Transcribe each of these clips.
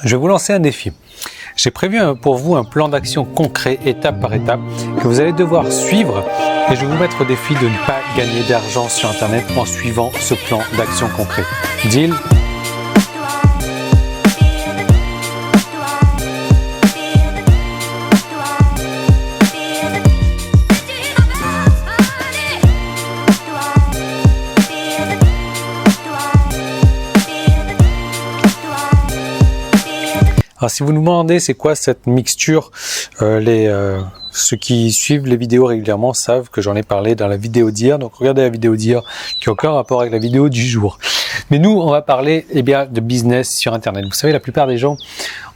je vais vous lancer un défi. J'ai prévu pour vous un plan d'action concret, étape par étape, que vous allez devoir suivre et je vais vous mettre au défi de ne pas gagner d'argent sur Internet en suivant ce plan d'action concret. Deal ? Alors, si vous nous demandez c'est quoi cette mixture, ceux qui suivent les vidéos régulièrement savent que j'en ai parlé dans la vidéo d'hier. Donc regardez la vidéo d'hier qui a aucun rapport avec la vidéo du jour. Mais nous, on va parler de business sur Internet. Vous savez, la plupart des gens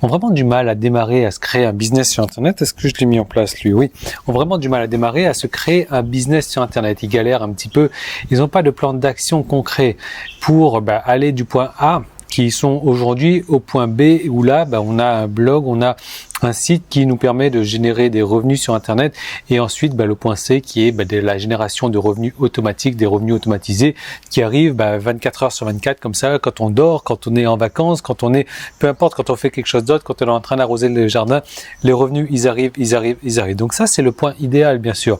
ont vraiment du mal à démarrer, à se créer un business sur Internet. Est-ce que je l'ai mis en place, lui? Oui. Ont vraiment du mal à démarrer, à se créer un business sur Internet. Ils galèrent un petit peu. Ils n'ont pas de plan d'action concret pour aller du point A, qui sont aujourd'hui au point B, où là, on a un blog, on a un site qui nous permet de générer des revenus sur Internet, et ensuite le point C qui est de la génération de revenus automatiques, des revenus automatisés qui arrivent 24 heures sur 24 comme ça, quand on dort, quand on est en vacances, peu importe, quand on fait quelque chose d'autre, quand on est en train d'arroser le jardin, les revenus ils arrivent. Donc ça c'est le point idéal bien sûr.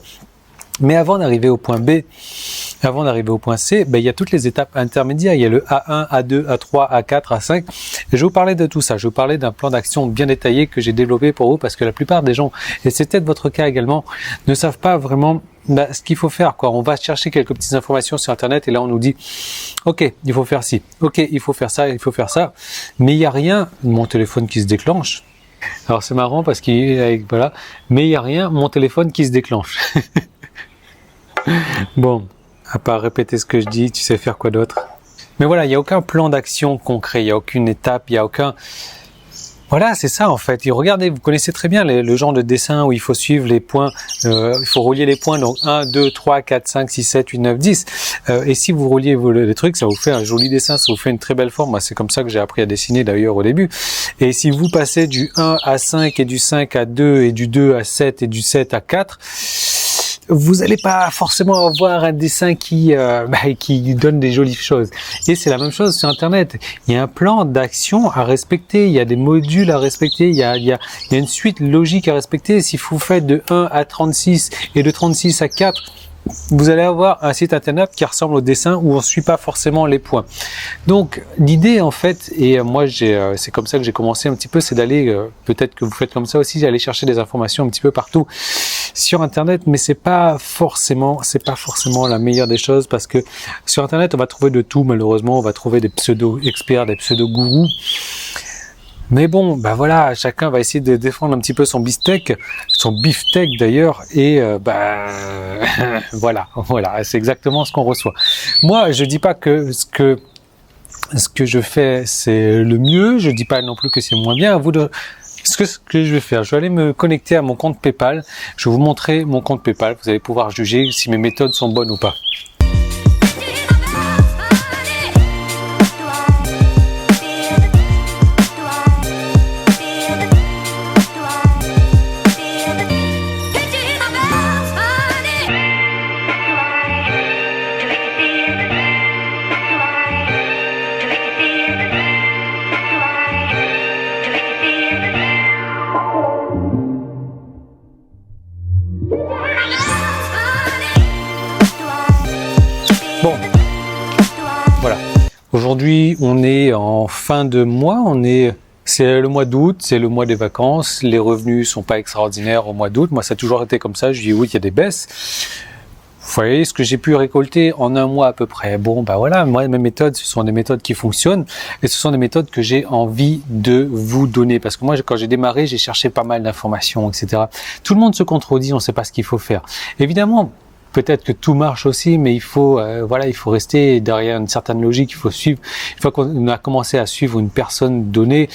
Mais avant d'arriver au point B, avant d'arriver au point C, il y a toutes les étapes intermédiaires. Il y a le A1, A2, A3, A4, A5. Et je vais vous parler de tout ça. Je vais vous parler d'un plan d'action bien détaillé que j'ai développé pour vous parce que la plupart des gens, et c'est peut-être votre cas également, ne savent pas vraiment ce qu'il faut faire, quoi. On va chercher quelques petites informations sur Internet et là on nous dit ok, il faut faire ci, ok, il faut faire ça, mais il n'y a rien, mon téléphone qui se déclenche. Alors c'est marrant parce mais il n'y a rien, mon téléphone qui se déclenche. Bon, à part répéter ce que je dis, tu sais faire quoi d'autre? Mais voilà, il n'y a aucun plan d'action concret, il n'y a aucune étape, il n'y a aucun... Voilà, c'est ça en fait. Et regardez, vous connaissez très bien le genre de dessin où il faut suivre les points, il faut relier les points, donc 1, 2, 3, 4, 5, 6, 7, 8, 9, 10. Et si vous reliez les trucs, ça vous fait un joli dessin, ça vous fait une très belle forme. Moi, c'est comme ça que j'ai appris à dessiner d'ailleurs au début. Et si vous passez du 1 à 5 et du 5 à 2 et du 2 à 7 et du 7 à 4... vous n'allez pas forcément avoir un dessin qui donne des jolies choses. Et c'est la même chose sur Internet. Il y a un plan d'action à respecter, il y a des modules à respecter, il y a une suite logique à respecter. Si vous faites de 1 à 36 et de 36 à 4, vous allez avoir un site Internet qui ressemble au dessin où on ne suit pas forcément les points. Donc l'idée en fait, et moi c'est comme ça que j'ai commencé un petit peu, c'est d'aller, peut-être que vous faites comme ça aussi, d'aller chercher des informations un petit peu partout sur Internet, mais c'est pas forcément la meilleure des choses parce que sur Internet on va trouver de tout malheureusement, on va trouver des pseudo-experts, des pseudo-gourous. Mais bon, voilà, chacun va essayer de défendre un petit peu son beefsteak d'ailleurs, et voilà, c'est exactement ce qu'on reçoit. Moi, je dis pas que ce que je fais c'est le mieux, je dis pas non plus que c'est moins bien. À vous de ce que je vais faire, je vais aller me connecter à mon compte PayPal. Je vais vous montrer mon compte PayPal. Vous allez pouvoir juger si mes méthodes sont bonnes ou pas. Bon, voilà. Aujourd'hui, on est en fin de mois. C'est le mois d'août, c'est le mois des vacances. Les revenus sont pas extraordinaires au mois d'août. Moi, ça a toujours été comme ça. Je dis oui, il y a des baisses. Vous voyez ce que j'ai pu récolter en un mois à peu près. Bon, voilà. Moi, mes méthodes, ce sont des méthodes qui fonctionnent et ce sont des méthodes que j'ai envie de vous donner. Parce que moi, quand j'ai démarré, j'ai cherché pas mal d'informations, etc. Tout le monde se contredit. On ne sait pas ce qu'il faut faire. Évidemment. Peut-être que tout marche aussi, mais il faut rester derrière une certaine logique. Il faut suivre. Une fois qu'on a commencé à suivre une personne donnée,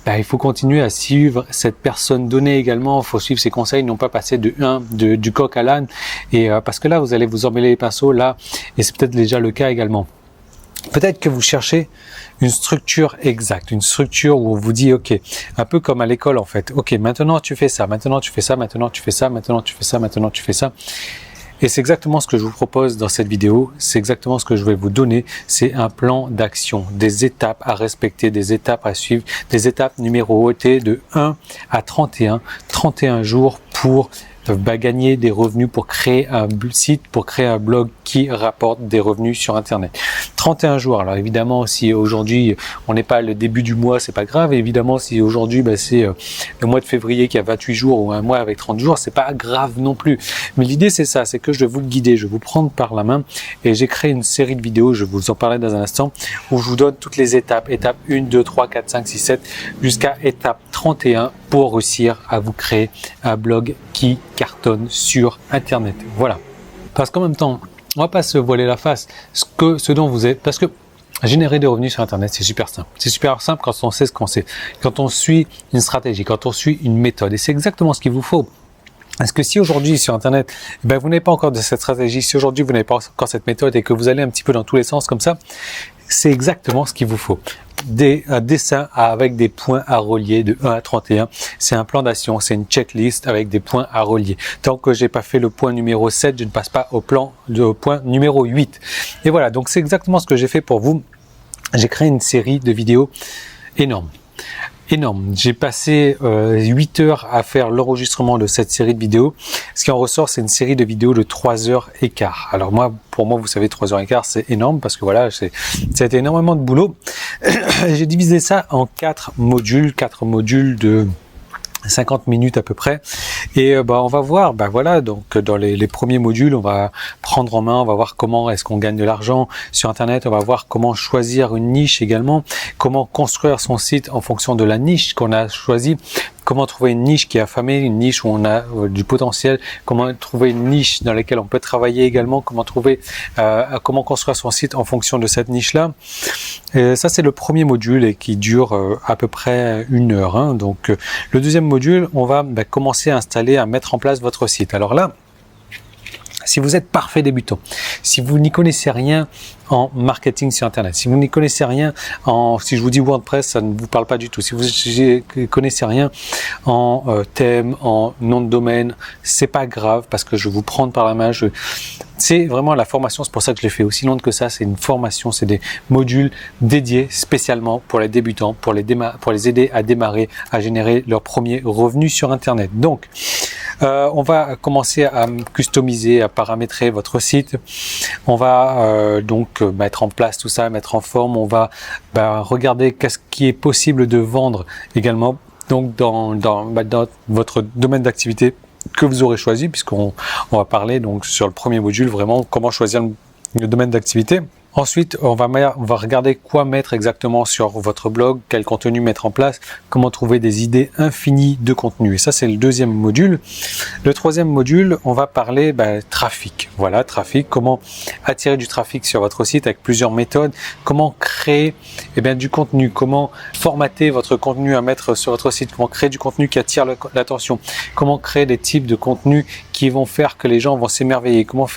il faut continuer à suivre cette personne donnée également. Il faut suivre ses conseils, non pas passer du coq à l'âne. Et parce que là, vous allez vous emmêler les pinceaux là, et c'est peut-être déjà le cas également. Peut-être que vous cherchez une structure exacte, une structure où on vous dit, ok, un peu comme à l'école en fait. Ok, maintenant tu fais ça, maintenant tu fais ça, maintenant tu fais ça, maintenant tu fais ça, maintenant tu fais ça. Et c'est exactement ce que je vous propose dans cette vidéo, c'est exactement ce que je vais vous donner, c'est un plan d'action, des étapes à respecter, des étapes à suivre, des étapes numérotées de 1 à 31 jours pour gagner des revenus, pour créer un site, pour créer un blog qui rapporte des revenus sur Internet. 31 jours. Alors évidemment, si aujourd'hui on n'est pas le début du mois, c'est pas grave. Et évidemment, si aujourd'hui c'est le mois de février qui a 28 jours ou un mois avec 30 jours, c'est pas grave non plus. Mais l'idée c'est ça, c'est que je vais vous le guider, je vais vous prendre par la main et j'ai créé une série de vidéos, je vous en parlerai dans un instant, où je vous donne toutes les étapes, étape 1, 2, 3, 4, 5, 6, 7, jusqu'à étape 31 pour réussir à vous créer un blog qui cartonne sur Internet. Voilà. Parce qu'en même temps, on va pas se voiler la face. Ce dont vous êtes, parce que générer des revenus sur Internet, c'est super simple. C'est super simple quand on sait ce qu'on sait, quand on suit une stratégie, quand on suit une méthode. Et c'est exactement ce qu'il vous faut. Parce que si aujourd'hui sur Internet, vous n'avez pas encore de cette stratégie, si aujourd'hui vous n'avez pas encore cette méthode et que vous allez un petit peu dans tous les sens comme ça, c'est exactement ce qu'il vous faut. Un dessin avec des points à relier de 1 à 31. C'est un plan d'action, c'est une checklist avec des points à relier. Tant que j'ai pas fait le point numéro 7, je ne passe pas au point numéro 8. Et voilà, donc c'est exactement ce que j'ai fait pour vous. J'ai créé une série de vidéos énorme. J'ai passé 8 heures à faire l'enregistrement de cette série de vidéos. Ce qui en ressort, c'est une série de vidéos de 3h15. Alors pour moi, vous savez, 3h15, c'est énorme parce que voilà, ça a été énormément de boulot. J'ai divisé ça en 4 modules de 50 minutes à peu près, et on va voir, voilà, donc dans les premiers modules, on va prendre en main, on va voir comment est-ce qu'on gagne de l'argent sur Internet, on va voir comment choisir une niche également, comment construire son site en fonction de la niche qu'on a choisie, comment trouver une niche qui est affamée, une niche où on a du potentiel, comment trouver une niche dans laquelle on peut travailler également, comment construire son site en fonction de cette niche-là. Et ça, c'est le premier module et qui dure à peu près 1 heure. Donc, le deuxième module, on va commencer à installer, à mettre en place votre site. Alors là, si vous êtes parfait débutant, si vous n'y connaissez rien en marketing sur Internet, si vous n'y connaissez rien si je vous dis WordPress, ça ne vous parle pas du tout. Si vous ne connaissez rien en thème, en nom de domaine, c'est pas grave parce que je vais vous prendre par la main. C'est vraiment la formation, c'est pour ça que je l'ai fait aussi longue que ça. C'est une formation, c'est des modules dédiés spécialement pour les débutants, pour les aider à démarrer, à générer leurs premiers revenus sur Internet. Donc, on va commencer à customiser, à paramétrer votre site. On va donc mettre en place tout ça, mettre en forme. On va regarder qu'est-ce qui est possible de vendre également. Donc dans votre domaine d'activité que vous aurez choisi, puisqu'on va parler donc sur le premier module vraiment comment choisir le domaine d'activité. Ensuite, on va regarder quoi mettre exactement sur votre blog, quel contenu mettre en place, comment trouver des idées infinies de contenu. Et ça, c'est le deuxième module. Le troisième module, on va parler trafic. Voilà, trafic, comment attirer du trafic sur votre site avec plusieurs méthodes, comment créer du contenu, comment formater votre contenu à mettre sur votre site, comment créer du contenu qui attire l'attention, comment créer des types de contenus qui vont faire que les gens vont s'émerveiller, comment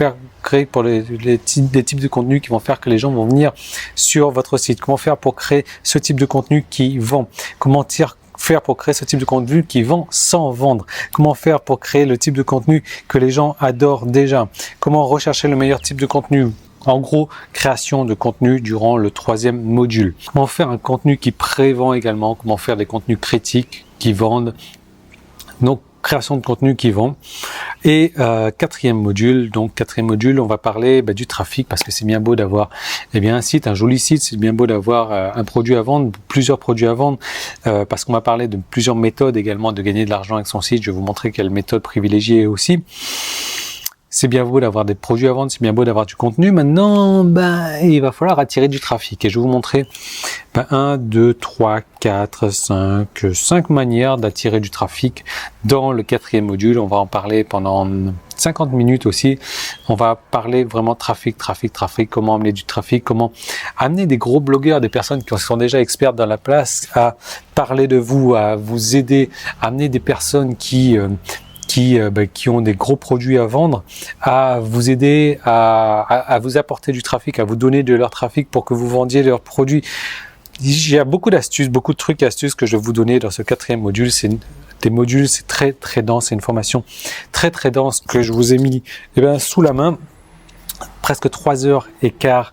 créer pour des types de contenus qui vont faire que les gens vont venir sur votre site, comment faire pour créer ce type de contenu qui vend, comment faire pour créer ce type de contenu qui vend sans vendre, comment faire pour créer le type de contenu que les gens adorent déjà, comment rechercher le meilleur type de contenu. En gros, création de contenu durant le troisième module. Comment faire un contenu qui prévend également, comment faire des contenus critiques qui vendent. Donc, création de contenu qui vend. Et quatrième module, on va parler du trafic, parce que c'est bien beau d'avoir un site, un joli site, c'est bien beau d'avoir un produit à vendre, plusieurs produits à vendre, parce qu'on va parler de plusieurs méthodes également de gagner de l'argent avec son site. Je vais vous montrer quelle méthode privilégier aussi. C'est bien beau d'avoir des produits à vendre, c'est bien beau d'avoir du contenu. Maintenant, il va falloir attirer du trafic. Et je vais vous montrer 1, 2, 3, 4, 5 manières d'attirer du trafic dans le quatrième module. On va en parler pendant 50 minutes aussi. On va parler vraiment trafic, comment amener du trafic, comment amener des gros blogueurs, des personnes qui sont déjà expertes dans la place à parler de vous, à vous aider, amener des personnes qui ont des gros produits à vendre, à vous aider, à vous apporter du trafic, à vous donner de leur trafic pour que vous vendiez leurs produits. Il y a beaucoup d'astuces, beaucoup de trucs et astuces que je vais vous donner dans ce quatrième module. C'est des modules, c'est très très dense, c'est une formation très très dense que je vous ai mis sous la main, presque 3h15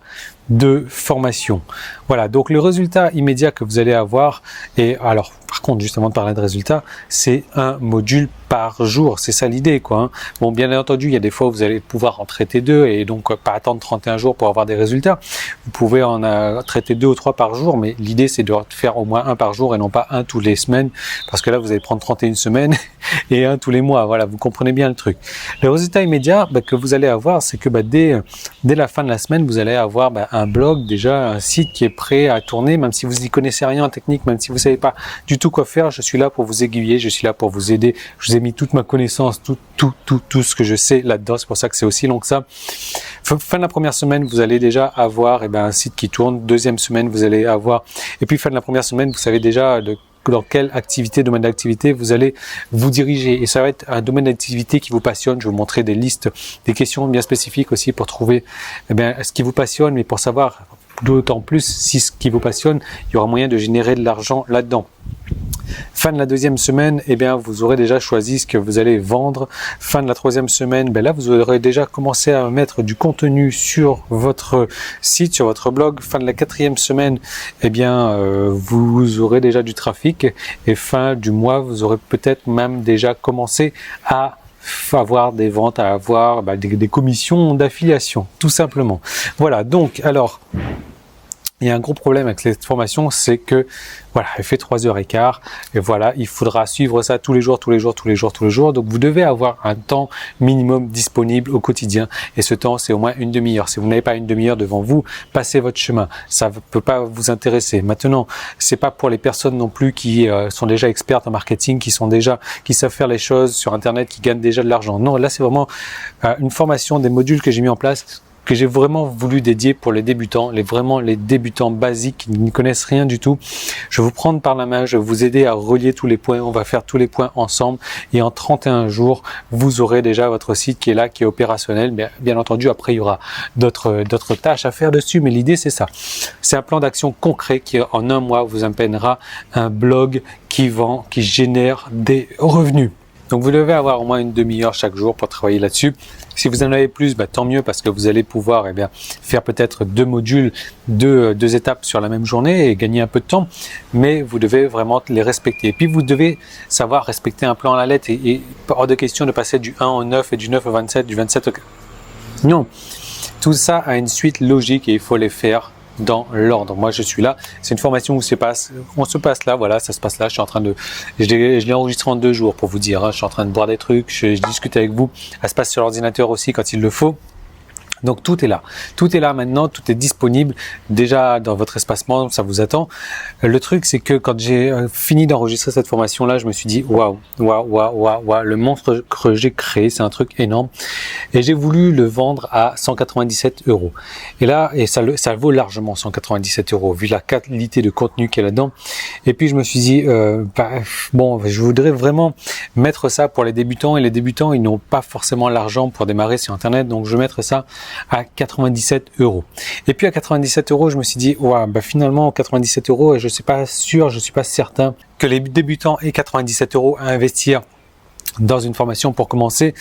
de formation. Voilà, donc le résultat immédiat que vous allez avoir, et alors par contre, juste avant de parler de résultats, c'est un module par jour, c'est ça l'idée quoi. Hein. Bon, bien entendu, il y a des fois où vous allez pouvoir en traiter 2 et donc pas attendre 31 jours pour avoir des résultats. Vous pouvez en traiter 2 ou 3 par jour, mais l'idée c'est de faire au moins un par jour et non pas un tous les semaines, parce que là vous allez prendre 31 semaines et un tous les mois. Voilà, vous comprenez bien le truc. Le résultat immédiat que vous allez avoir, c'est que dès la fin de la semaine, vous allez avoir un blog, déjà un site qui est prêt à tourner, même si vous n'y connaissez rien en technique, même si vous savez pas du tout quoi faire, je suis là pour vous aiguiller, je suis là pour vous aider. Je vous ai mis toute ma connaissance, tout ce que je sais là-dedans. C'est pour ça que c'est aussi long que ça. Fin de la première semaine, vous allez déjà avoir un site qui tourne. Deuxième semaine, vous allez avoir, et puis fin de la première semaine, vous savez déjà dans quelle domaine d'activité vous allez vous diriger. Et ça va être un domaine d'activité qui vous passionne. Je vais vous montrer des listes, des questions bien spécifiques aussi pour trouver ce qui vous passionne, mais pour savoir d'autant plus si ce qui vous passionne, il y aura moyen de générer de l'argent là-dedans. Fin de la deuxième semaine, vous aurez déjà choisi ce que vous allez vendre. Fin de la troisième semaine, là, vous aurez déjà commencé à mettre du contenu sur votre site, sur votre blog. Fin de la quatrième semaine, vous aurez déjà du trafic. Et fin du mois, vous aurez peut-être même déjà commencé à avoir des ventes, à avoir des commissions d'affiliation, tout simplement. Voilà, donc, alors... Il y a un gros problème avec cette formation, c'est que voilà, elle fait 3h15 et voilà, il faudra suivre ça tous les jours. Donc vous devez avoir un temps minimum disponible au quotidien et ce temps c'est au moins une demi-heure. Si vous n'avez pas une demi-heure devant vous, passez votre chemin. Ça ne peut pas vous intéresser. Maintenant, c'est pas pour les personnes non plus qui sont déjà expertes en marketing, qui savent faire les choses sur Internet, qui gagnent déjà de l'argent. Non, là c'est vraiment une formation, des modules que j'ai mis en place, que j'ai vraiment voulu dédier pour les débutants, les débutants basiques qui ne connaissent rien du tout. Je vais vous prendre par la main, je vais vous aider à relier tous les points, on va faire tous les points ensemble et en 31 jours, vous aurez déjà votre site qui est là, qui est opérationnel. Bien entendu, après, il y aura d'autres tâches à faire dessus, mais l'idée, c'est ça. C'est un plan d'action concret qui, en un mois, vous amènera un blog qui vend, qui génère des revenus. Donc, vous devez avoir au moins une demi-heure chaque jour pour travailler là-dessus. Si vous en avez plus, tant mieux parce que vous allez pouvoir faire peut-être 2 modules, 2 étapes sur la même journée et gagner un peu de temps. Mais vous devez vraiment les respecter. Et puis vous devez savoir respecter un plan à la lettre et hors de question de passer du 1 au 9 et du 9 au 27, du 27 au... Non, tout ça a une suite logique et il faut les faire dans l'ordre. Moi, je suis là. C'est une formation où on se passe là. Voilà, ça se passe là. Je l'ai enregistré en 2 jours pour vous dire. Hein, je suis en train de boire des trucs. Je discute avec vous. Ça se passe sur l'ordinateur aussi quand il le faut. Donc tout est là. Tout est là maintenant, tout est disponible déjà dans votre espace membre, ça vous attend. Le truc c'est que quand j'ai fini d'enregistrer cette formation là, je me suis dit waouh, le monstre que j'ai créé, c'est un truc énorme. Et j'ai voulu le vendre à 197 €. Et là, ça vaut largement 197 € vu la qualité de contenu qu'il y a là-dedans. Et puis je me suis dit je voudrais vraiment mettre ça pour les débutants et les débutants ils n'ont pas forcément l'argent pour démarrer sur internet, donc je vais mettre ça à 97 €. Et puis à 97 €, je me suis dit, finalement, 97 €, je suis pas certain que les débutants aient 97 € à investir dans une formation pour commencer.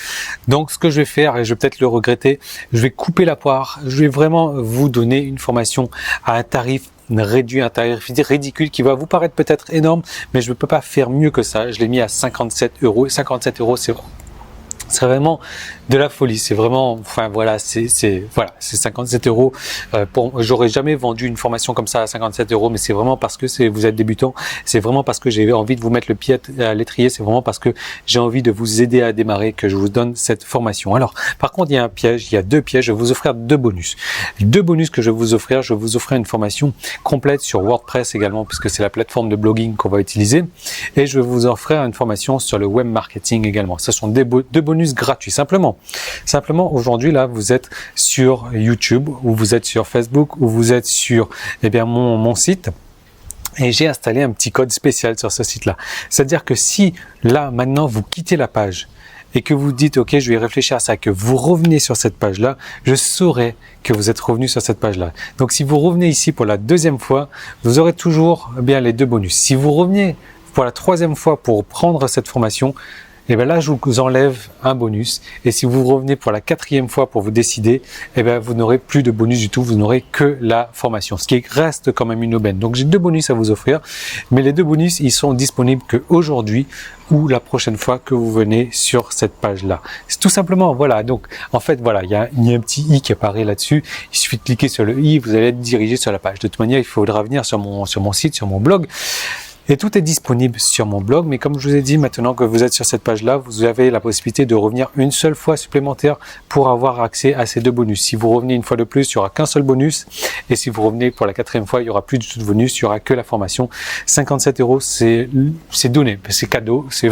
Donc ce que je vais faire, et je vais peut-être le regretter, je vais couper la poire, je vais vraiment vous donner une formation à un tarif réduit, un tarif ridicule qui va vous paraître peut-être énorme, mais je ne peux pas faire mieux que ça. Je l'ai mis à 57 €. 57 €, c'est vraiment de la folie. C'est vraiment, c'est 57 €. J'aurais jamais vendu une formation comme ça à 57 €, mais c'est vraiment parce que vous êtes débutant. C'est vraiment parce que j'ai envie de vous mettre le pied à l'étrier. C'est vraiment parce que j'ai envie de vous aider à démarrer que je vous donne cette formation. Alors, par contre, il y a un piège. Il y a 2 pièges. Je vais vous offrir 2 bonus. 2 bonus que je vais vous offrir. Je vais vous offrir une formation complète sur WordPress également, puisque c'est la plateforme de blogging qu'on va utiliser. Et je vais vous offrir une formation sur le web marketing également. Ce sont 2 bonus gratuits. Simplement, aujourd'hui, là, vous êtes sur YouTube, ou vous êtes sur Facebook, ou vous êtes sur, mon site. Et j'ai installé un petit code spécial sur ce site-là. C'est-à-dire que si, là, maintenant, vous quittez la page, et que vous dites, OK, je vais réfléchir à ça, que vous revenez sur cette page-là, je saurai que vous êtes revenu sur cette page-là. Donc, si vous revenez ici pour la 2e fois, vous aurez toujours, les 2 bonus. Si vous revenez pour la 3e fois pour prendre cette formation, et bien là, je vous enlève un bonus. Et si vous revenez pour la 4e fois pour vous décider, et bien vous n'aurez plus de bonus du tout. Vous n'aurez que la formation, ce qui reste quand même une aubaine. Donc j'ai 2 bonus à vous offrir, mais les 2 bonus, ils sont disponibles qu'aujourd'hui ou la prochaine fois que vous venez sur cette page-là. C'est tout simplement, voilà. Donc en fait, voilà, il y a un petit i qui apparaît là-dessus. Il suffit de cliquer sur le i, vous allez être dirigé sur la page. De toute manière, il faudra venir sur mon site, sur mon blog. Et tout est disponible sur mon blog, mais comme je vous ai dit, maintenant que vous êtes sur cette page-là, vous avez la possibilité de revenir une seule fois supplémentaire pour avoir accès à ces 2 bonus. Si vous revenez une fois de plus, il n'y aura qu'un seul bonus. Et si vous revenez pour la 4e fois, il n'y aura plus du tout de bonus, il n'y aura que la formation. 57 €, c'est donné, c'est cadeau, c'est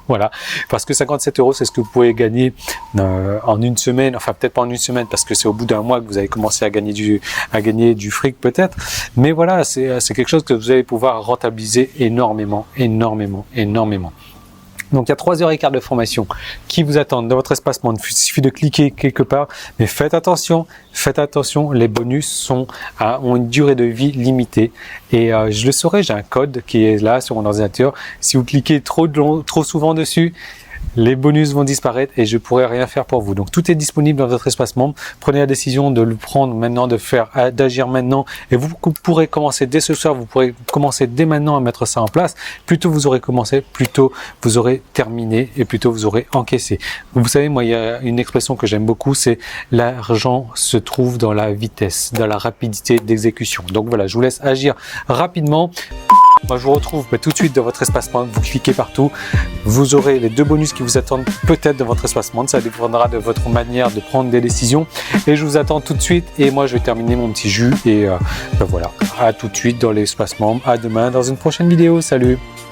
voilà. Parce que 57 €, c'est ce que vous pouvez gagner en une semaine, enfin peut-être pas en une semaine, parce que c'est au bout d'un mois que vous allez commencer à gagner du fric peut-être. Mais voilà, c'est quelque chose que vous allez pouvoir rentabiliser énormément. Donc il y a 3h15 de formation qui vous attendent dans votre espace membre. Il suffit de cliquer quelque part, mais faites attention, les bonus ont une durée de vie limitée. Et je le saurai, j'ai un code qui est là sur mon ordinateur. Si vous cliquez trop souvent dessus, les bonus vont disparaître et je pourrai rien faire pour vous. Donc tout est disponible dans votre espace membre. Prenez la décision de le prendre maintenant, d'agir maintenant, et vous pourrez commencer dès ce soir. Vous pourrez commencer dès maintenant à mettre ça en place. Plus tôt vous aurez commencé, plus tôt vous aurez terminé et plus tôt vous aurez encaissé. Vous savez, moi, il y a une expression que j'aime beaucoup, c'est l'argent se trouve dans la vitesse, dans la rapidité d'exécution. Donc voilà, je vous laisse agir rapidement. Moi, je vous retrouve tout de suite dans votre espace membre. Vous cliquez partout. Vous aurez les 2 bonus qui vous attendent peut-être dans votre espace membre. Ça dépendra de votre manière de prendre des décisions. Et je vous attends tout de suite. Et moi, je vais terminer mon petit jus. Et voilà, à tout de suite dans l'espace membre. À demain dans une prochaine vidéo. Salut!